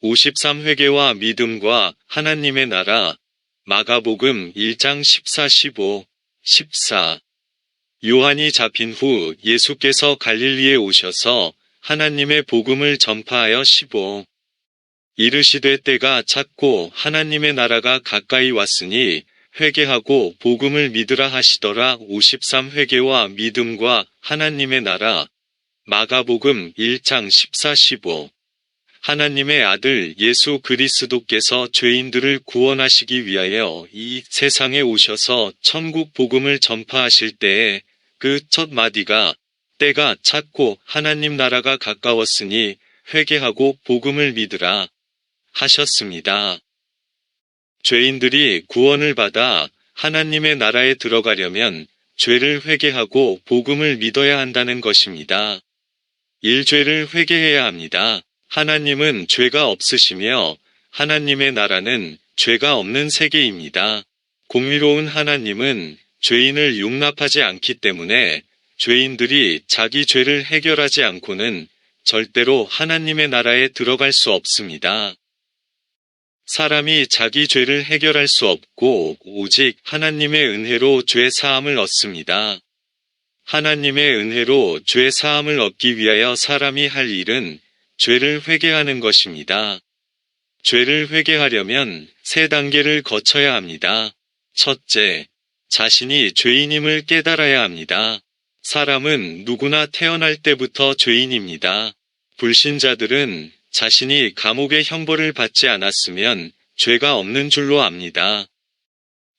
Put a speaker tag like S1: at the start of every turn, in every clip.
S1: 53회개와 믿음과 하나님의 나라. 마가복음 1장 14-15, 14. 요한이 잡힌 후 예수께서 갈릴리에 오셔서 하나님의 복음을 전파하여 15. 이르시되 때가 찼고 하나님의 나라가 가까이 왔으니 회개하고 복음을 믿으라 하시더라. 53회개와 믿음과 하나님의 나라. 마가복음 1장 14-15. 하나님의 아들 예수 그리스도께서 죄인들을 구원하시기 위하여 이 세상에 오셔서 천국 복음을 전파하실 때에 그 첫 마디가 때가 찼고 하나님 나라가 가까웠으니 회개하고 복음을 믿으라 하셨습니다. 죄인들이 구원을 받아 하나님의 나라에 들어가려면 죄를 회개하고 복음을 믿어야 한다는 것입니다. 일죄를 회개해야 합니다. 하나님은 죄가 없으시며 하나님의 나라는 죄가 없는 세계입니다. 공의로운 하나님은 죄인을 용납하지 않기 때문에 죄인들이 자기 죄를 해결하지 않고는 절대로 하나님의 나라에 들어갈 수 없습니다. 사람이 자기 죄를 해결할 수 없고 오직 하나님의 은혜로 죄 사함을 얻습니다. 하나님의 은혜로 죄 사함을 얻기 위하여 사람이 할 일은 죄를 회개하는 것입니다. 죄를 회개하려면 세 단계를 거쳐야 합니다. 첫째, 자신이 죄인임을 깨달아야 합니다. 사람은 누구나 태어날 때부터 죄인입니다. 불신자들은 자신이 감옥의 형벌을 받지 않았으면 죄가 없는 줄로 압니다.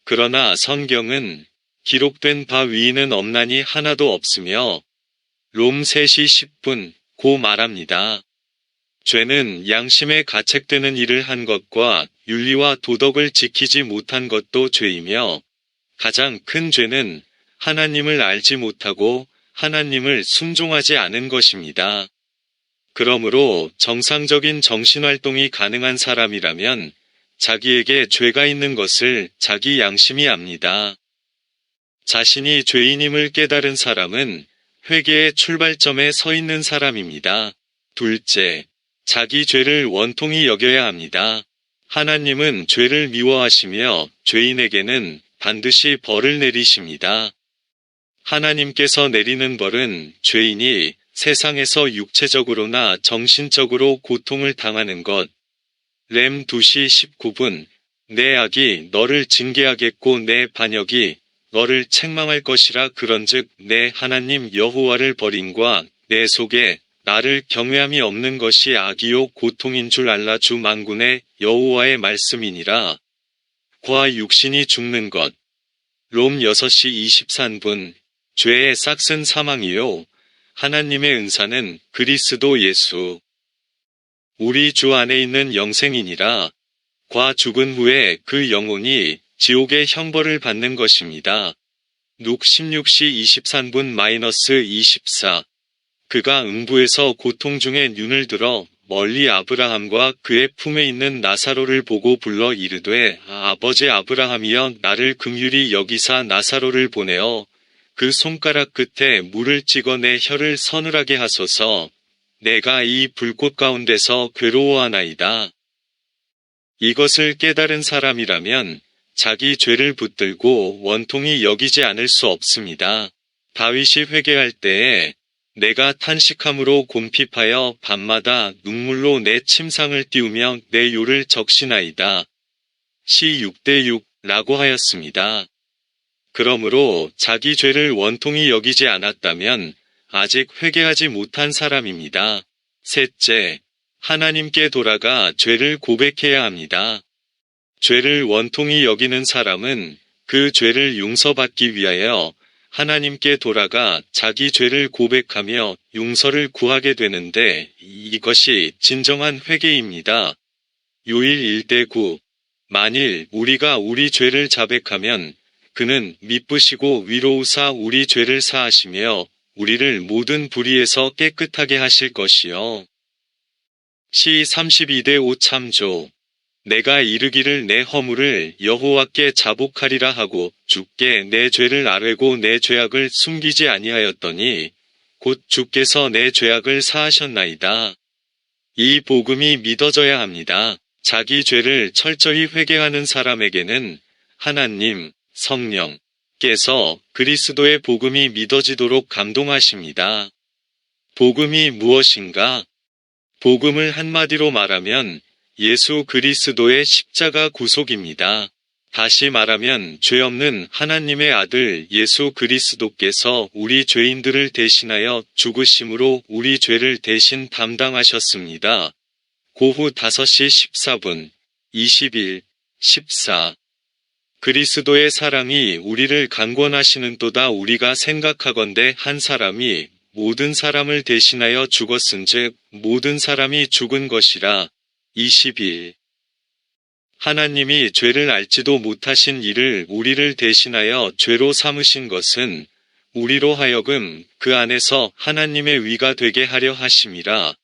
S1: 그러나 성경은 기록된 바 위에는 없나니 하나도 없으며 롬 3시 10분 고 말합니다. 죄는 양심에 가책되는 일을 한 것과 윤리와 도덕을 지키지 못한 것도 죄이며 가장 큰 죄는 하나님을 알지 못하고 하나님을 순종하지 않은 것입니다. 그러므로 정상적인 정신활동이 가능한 사람이라면 자기에게 죄가 있는 것을 자기 양심이 압니다. 자신이 죄인임을 깨달은 사람은 회개의 출발점에 서 있는 사람입니다. 둘째, 자기 죄를 원통히 여겨야 합니다. 하나님은 죄를 미워하시며 죄인에게는 반드시 벌을 내리십니다. 하나님께서 내리는 벌은 죄인이 세상에서 육체적으로나 정신적으로 고통을 당하는 것. 렘 2시 19분. 내 악이 너를 징계하겠고 내 반역이 너를 책망할 것이라. 그런즉 내 하나님 여호와를 버림과 내 속에 나를 경외함이 없는 것이 악이요 고통인 줄 알라. 주 만군의 여호와의 말씀이니라. 과 육신이 죽는 것. 롬 6시 23분. 죄의 싹은 사망이요 하나님의 은사는 그리스도 예수 우리 주 안에 있는 영생이니라. 과 죽은 후에 그 영혼이 지옥의 형벌을 받는 것입니다. 룩 16시 23분-24. 그가 음부에서 고통 중에 눈을 들어 멀리 아브라함과 그의 품에 있는 나사로를 보고 불러 이르되 아버지 아브라함이여 나를 긍휼히 여기사 나사로를 보내어 그 손가락 끝에 물을 찍어 내 혀를 서늘하게 하소서. 내가 이 불꽃 가운데서 괴로워하나이다. 이것을 깨달은 사람이라면 자기 죄를 붙들고 원통히 여기지 않을 수 없습니다. 다윗이 회개할 때에 내가 탄식함으로 곰핍하여 밤마다 눈물로 내 침상을 띄우며 내 요를 적시나이다. 시 6대6 라고 하였습니다. 그러므로 자기 죄를 원통히 여기지 않았다면 아직 회개하지 못한 사람입니다. 셋째, 하나님께 돌아가 죄를 고백해야 합니다. 죄를 원통히 여기는 사람은 그 죄를 용서받기 위하여 하나님께 돌아가 자기 죄를 고백하며 용서를 구하게 되는데 이것이 진정한 회개입니다. 요일 1대9. 만일 우리가 우리 죄를 자백하면 그는 미쁘시고 위로우사 우리 죄를 사하시며 우리를 모든 불의에서 깨끗하게 하실 것이요. 시 32대5 참조. 내가 이르기를 내 허물을 여호와께 자복하리라 하고 주께 내 죄를 아뢰고 내 죄악을 숨기지 아니하였더니 곧 주께서 내 죄악을 사하셨나이다. 이 복음이 믿어져야 합니다. 자기 죄를 철저히 회개하는 사람에게는 하나님, 성령께서 그리스도의 복음이 믿어지도록 감동하십니다. 복음이 무엇인가? 복음을 한마디로 말하면 예수 그리스도의 십자가 구속입니다. 다시 말하면 죄 없는 하나님의 아들 예수 그리스도께서 우리 죄인들을 대신하여 죽으심으로 우리 죄를 대신 담당하셨습니다. 고후 5시 14분, 21, 14. 그리스도의 사랑이 우리를 강권하시는도다. 우리가 생각하건대 한 사람이 모든 사람을 대신하여 죽었은즉 모든 사람이 죽은 것이라. 21. 하나님이 죄를 알지도 못하신 이를 우리를 대신하여 죄로 삼으신 것은 우리로 하여금 그 안에서 하나님의 위가 되게 하려 하심이라.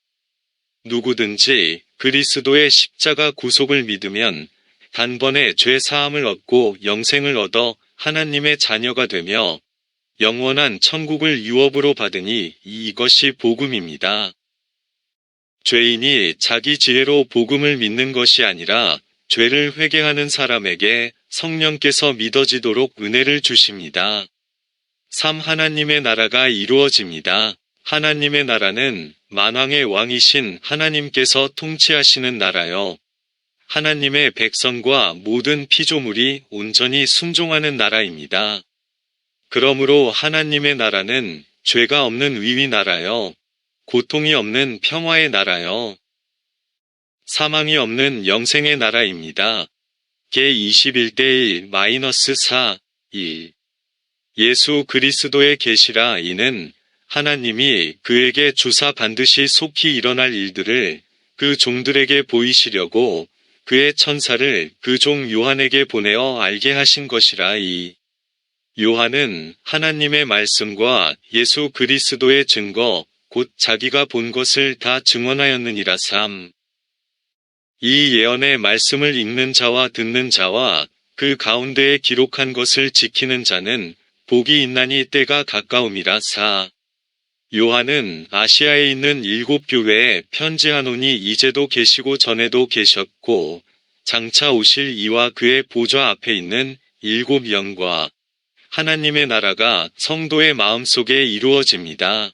S1: 누구든지 그리스도의 십자가 구속을 믿으면 단번에 죄 사함을 얻고 영생을 얻어 하나님의 자녀가 되며 영원한 천국을 유업으로 받으니 이것이 복음입니다. 죄인이 자기 지혜로 복음을 믿는 것이 아니라 죄를 회개하는 사람에게 성령께서 믿어지도록 은혜를 주십니다. 3. 하나님의 나라가 이루어집니다. 하나님의 나라는 만왕의 왕이신 하나님께서 통치하시는 나라요. 하나님의 백성과 모든 피조물이 온전히 순종하는 나라입니다. 그러므로 하나님의 나라는 죄가 없는 위위 나라요. 고통이 없는 평화의 나라요. 사망이 없는 영생의 나라입니다. 개 21:1-4, 1. 예수 그리스도의 계시라. 이는 하나님이 그에게 주사 반드시 속히 일어날 일들을 그 종들에게 보이시려고 그의 천사를 그 종 요한에게 보내어 알게 하신 것이라. 2. 요한은 하나님의 말씀과 예수 그리스도의 증거 곧 자기가 본 것을 다 증언하였느니라. 3. 이 예언의 말씀을 읽는 자와 듣는 자와 그 가운데에 기록한 것을 지키는 자는 복이 있나니 때가 가까움이라. 4. 요한은 아시아에 있는 7 교회에 편지하노니 이제도 계시고 전에도 계셨고 장차 오실 이와 그의 보좌 앞에 있는 7 영과 하나님의 나라가 성도의 마음속에 이루어집니다.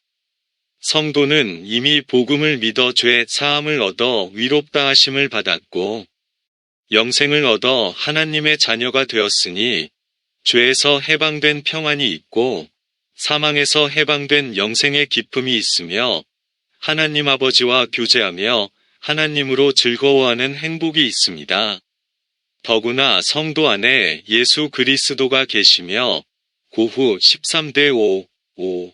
S1: 성도는 이미 복음을 믿어 죄 사함을 얻어 위롭다 하심을 받았고 영생을 얻어 하나님의 자녀가 되었으니 죄에서 해방된 평안이 있고 사망에서 해방된 영생의 기쁨이 있으며 하나님 아버지와 교제하며 하나님으로 즐거워하는 행복이 있습니다. 더구나 성도 안에 예수 그리스도가 계시며 고후 13:5, 5.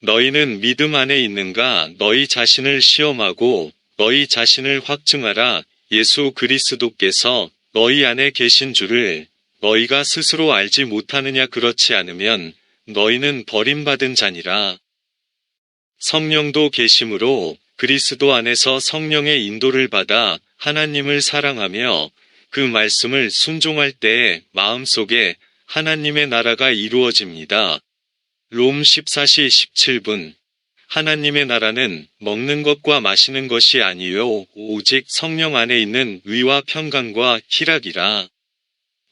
S1: 너희는 믿음 안에 있는가? 너희 자신을 시험하고 너희 자신을 확증하라. 예수 그리스도께서 너희 안에 계신 줄을 너희가 스스로 알지 못하느냐? 그렇지 않으면 너희는 버림받은 자니라. 성령도 계심으로 그리스도 안에서 성령의 인도를 받아 하나님을 사랑하며 그 말씀을 순종할 때에 마음속에 하나님의 나라가 이루어집니다. 롬 14시 17분. 하나님의 나라는 먹는 것과 마시는 것이 아니요 오직 성령 안에 있는 위와 평강과 희락이라.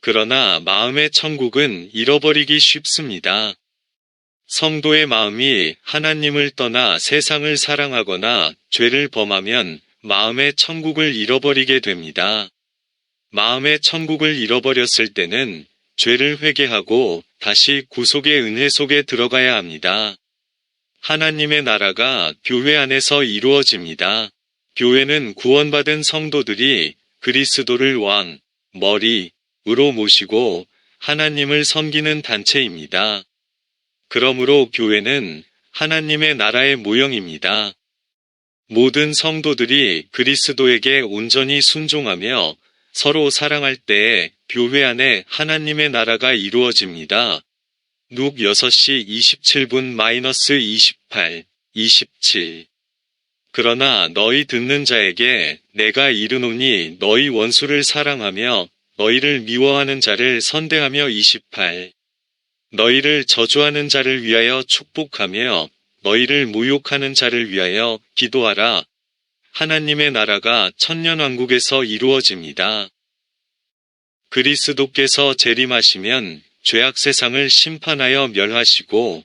S1: 그러나 마음의 천국은 잃어버리기 쉽습니다. 성도의 마음이 하나님을 떠나 세상을 사랑하거나 죄를 범하면 마음의 천국을 잃어버리게 됩니다. 마음의 천국을 잃어버렸을 때는 죄를 회개하고 다시 구속의 은혜 속에 들어가야 합니다. 하나님의 나라가 교회 안에서 이루어집니다. 교회는 구원받은 성도들이 그리스도를 왕, 머리으로 모시고 하나님을 섬기는 단체입니다. 그러므로 교회는 하나님의 나라의 모형입니다. 모든 성도들이 그리스도에게 온전히 순종하며 서로 사랑할 때에 교회 안에 하나님의 나라가 이루어집니다. 룩 6시 27분-28, 27. 그러나 너희 듣는 자에게 내가 이르노니 너희 원수를 사랑하며 너희를 미워하는 자를 선대하며 28. 너희를 저주하는 자를 위하여 축복하며 너희를 모욕하는 자를 위하여 기도하라. 하나님의 나라가 천년왕국에서 이루어집니다. 그리스도께서 재림하시면 죄악 세상을 심판하여 멸하시고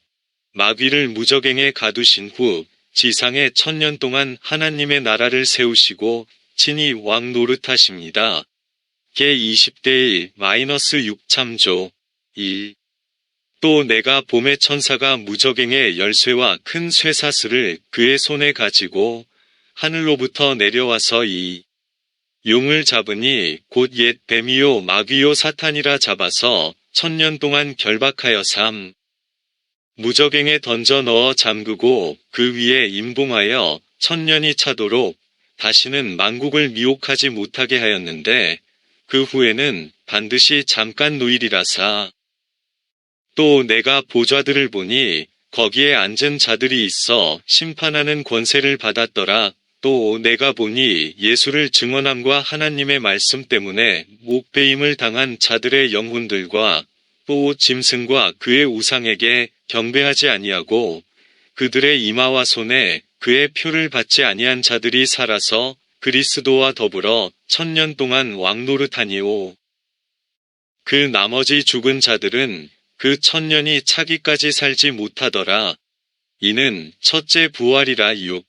S1: 마귀를 무적행에 가두신 후 지상에 천년 동안 하나님의 나라를 세우시고 친히 왕 노릇하십니다. 개 20대 1-6 참조 1. 또 내가 봄의 천사가 무적행의 열쇠와 큰 쇠사슬을 그의 손에 가지고 하늘로부터 내려와서 이 용을 잡으니 곧 옛 뱀이요 마귀요 사탄이라 잡아서 천년 동안 결박하여 무적행에 던져 넣어 잠그고 그 위에 임봉하여 천년이 차도록 다시는 만국을 미혹하지 못하게 하였는데 그 후에는 반드시 잠깐 노일이라사. 또 내가 보좌들을 보니 거기에 앉은 자들이 있어 심판하는 권세를 받았더라. 또 내가 보니 예수를 증언함과 하나님의 말씀 때문에 목배임을 당한 자들의 영혼들과 또 짐승과 그의 우상에게 경배하지 아니하고 그들의 이마와 손에 그의 표를 받지 아니한 자들이 살아서 그리스도와 더불어 천년 동안 왕노릇하니오. 그 나머지 죽은 자들은 그 천년이 차기까지 살지 못하더라. 이는 첫째 부활이라. 6.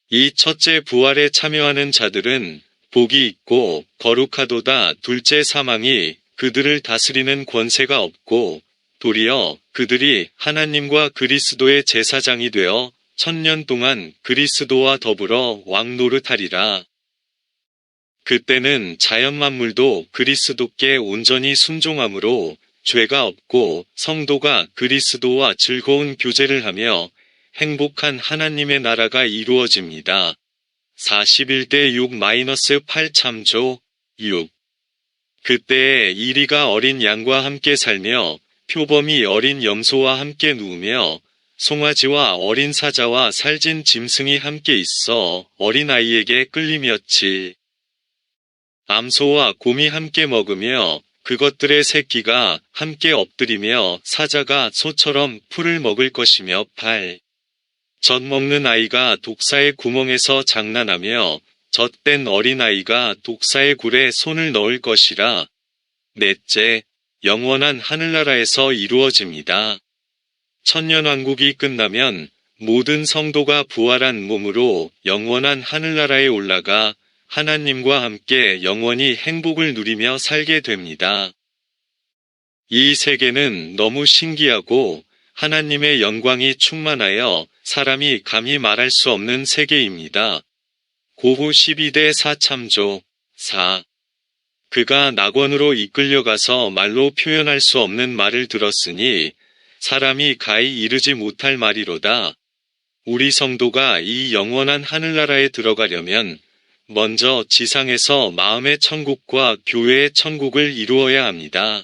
S1: 이 첫째 부활에 참여하는 자들은 복이 있고 거룩하도다. 둘째 사망이 그들을 다스리는 권세가 없고 도리어 그들이 하나님과 그리스도의 제사장이 되어 천년 동안 그리스도와 더불어 왕노릇하리라. 그때는 자연만물도 그리스도께 온전히 순종함으로 죄가 없고 성도가 그리스도와 즐거운 교제를 하며 행복한 하나님의 나라가 이루어집니다. 41대 6-8 참조 6. 그때에 이리가 어린 양과 함께 살며 표범이 어린 염소와 함께 누우며 송아지와 어린 사자와 살진 짐승이 함께 있어 어린아이에게 끌림이었지. 암소와 곰이 함께 먹으며 그것들의 새끼가 함께 엎드리며 사자가 소처럼 풀을 먹을 것이며 8. 젖 먹는 아이가 독사의 구멍에서 장난하며 젖된 어린아이가 독사의 굴에 손을 넣을 것이라. 넷째, 영원한 하늘나라에서 이루어집니다. 천년왕국이 끝나면 모든 성도가 부활한 몸으로 영원한 하늘나라에 올라가 하나님과 함께 영원히 행복을 누리며 살게 됩니다. 이 세계는 너무 신기하고 하나님의 영광이 충만하여 사람이 감히 말할 수 없는 세계입니다. 고호 12대 4 참조 4. 그가 낙원으로 이끌려가서 말로 표현할 수 없는 말을 들었으니 사람이 가히 이르지 못할 말이로다. 우리 성도가 이 영원한 하늘나라에 들어가려면 먼저 지상에서 마음의 천국과 교회의 천국을 이루어야 합니다.